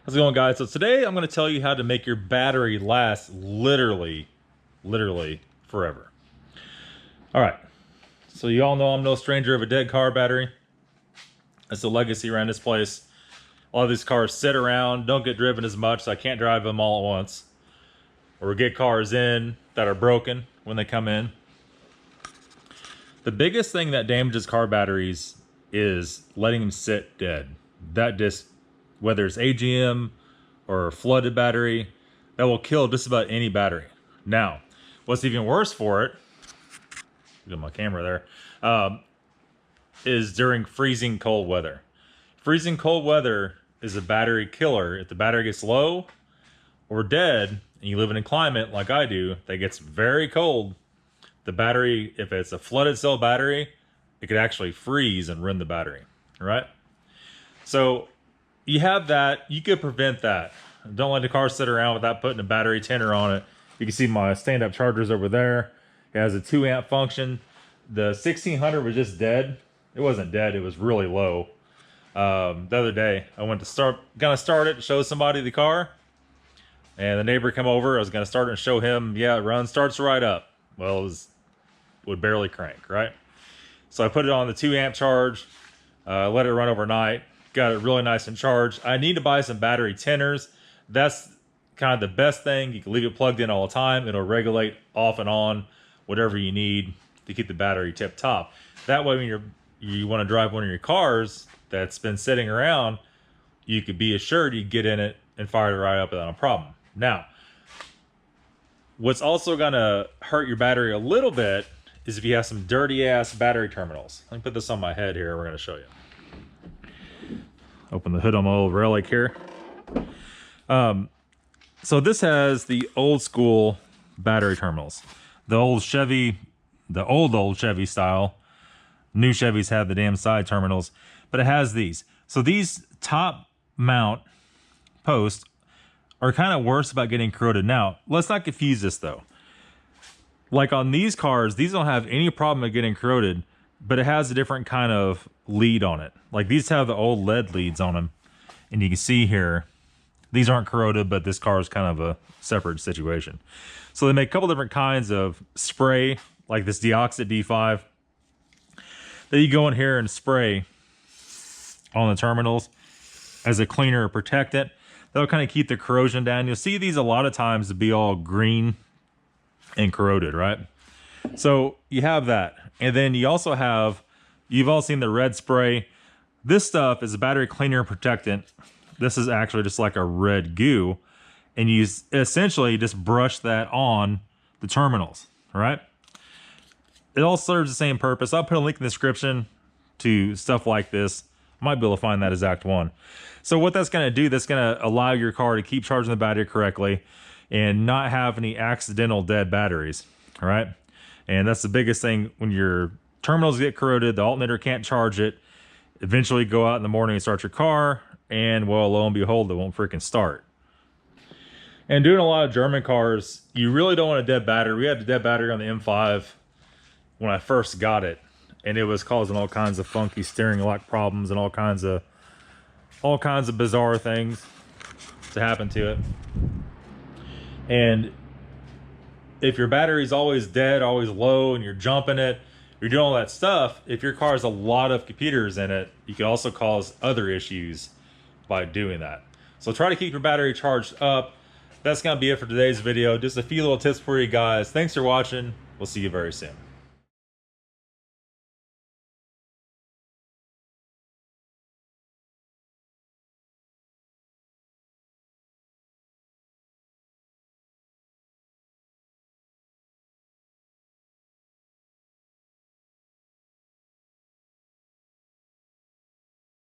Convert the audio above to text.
How's it going, guys? So today I'm going to tell you how to make your battery last literally forever. All right. So you all know I'm no stranger of a dead car battery. That's a legacy around this place. A lot of these cars sit around, don't get driven as much, so I can't drive them all at once. Or get cars in that are broken when they come in. The biggest thing that damages car batteries is letting them sit dead. That just, whether it's AGM or a flooded battery, that will kill just about any battery. Now, what's even worse for it, look at my camera there, is during freezing cold weather. Freezing cold weather is a battery killer. If the battery gets low or dead, and you live in a climate like I do that gets very cold, the battery, if it's a flooded cell battery, it could actually freeze and ruin the battery, right? So you have that, you could prevent that. Don't let the car sit around without putting a battery tenor on it. You can see my stand-up charger's over there. It has a 2 amp function. The 1600 was just dead. It wasn't dead, it was really low. The other day, I went to gonna start it, show somebody the car. And the neighbor came over, I was gonna start it and show him, yeah, it runs, starts right up. Well, it would barely crank, right? So I put it on the 2 amp charge, let it run overnight, got it really nice and charged. I need to buy some battery tenors. That's kind of the best thing. You can leave it plugged in all the time. It'll regulate off and on whatever you need to keep the battery tip top. That way when you want to drive one of your cars that's been sitting around, you could be assured you get in it and fire it right up without a problem. Now, what's also gonna hurt your battery a little bit is if you have some dirty ass battery terminals. Let me put this on my head here, we're gonna show you. Open the hood on my old relic here. So this has the old school battery terminals. The old Chevy, the old Chevy style. New Chevys have the damn side terminals, but it has these. So these top mount posts are kind of worse about getting corroded. Now, let's not confuse this though. Like on these cars, these don't have any problem with getting corroded, but it has a different kind of lead on it. Like these have the old lead leads on them. And you can see here, these aren't corroded, but this car is kind of a separate situation. So they make a couple different kinds of spray, like this Deoxit D5, that you go in here and spray on the terminals as a cleaner or protectant. That'll kind of keep the corrosion down. You'll see these a lot of times to be all green and corroded, right? So you have that. And then you also have, you've all seen the red spray. This stuff is a battery cleaner and protectant. This is actually just like a red goo. And you essentially just brush that on the terminals, right? It all serves the same purpose. I'll put a link in the description to stuff like this. Might be able to find that exact one. So what that's going to do, that's going to allow your car to keep charging the battery correctly and not have any accidental dead batteries, all right? And that's the biggest thing. When your terminals get corroded, the alternator can't charge it, eventually go out in the morning and start your car, and well, lo and behold, it won't freaking start. And doing a lot of German cars, you really don't want a dead battery. We had a dead battery on the M5 when I first got it, and it was causing all kinds of funky steering lock problems and all kinds of bizarre things to happen to it. And if your battery's always dead, always low, and you're jumping it, you're doing all that stuff, if your car has a lot of computers in it, you can also cause other issues by doing that. So try to keep your battery charged up. That's gonna be it for today's video. Just a few little tips for you guys. Thanks for watching. We'll see you very soon.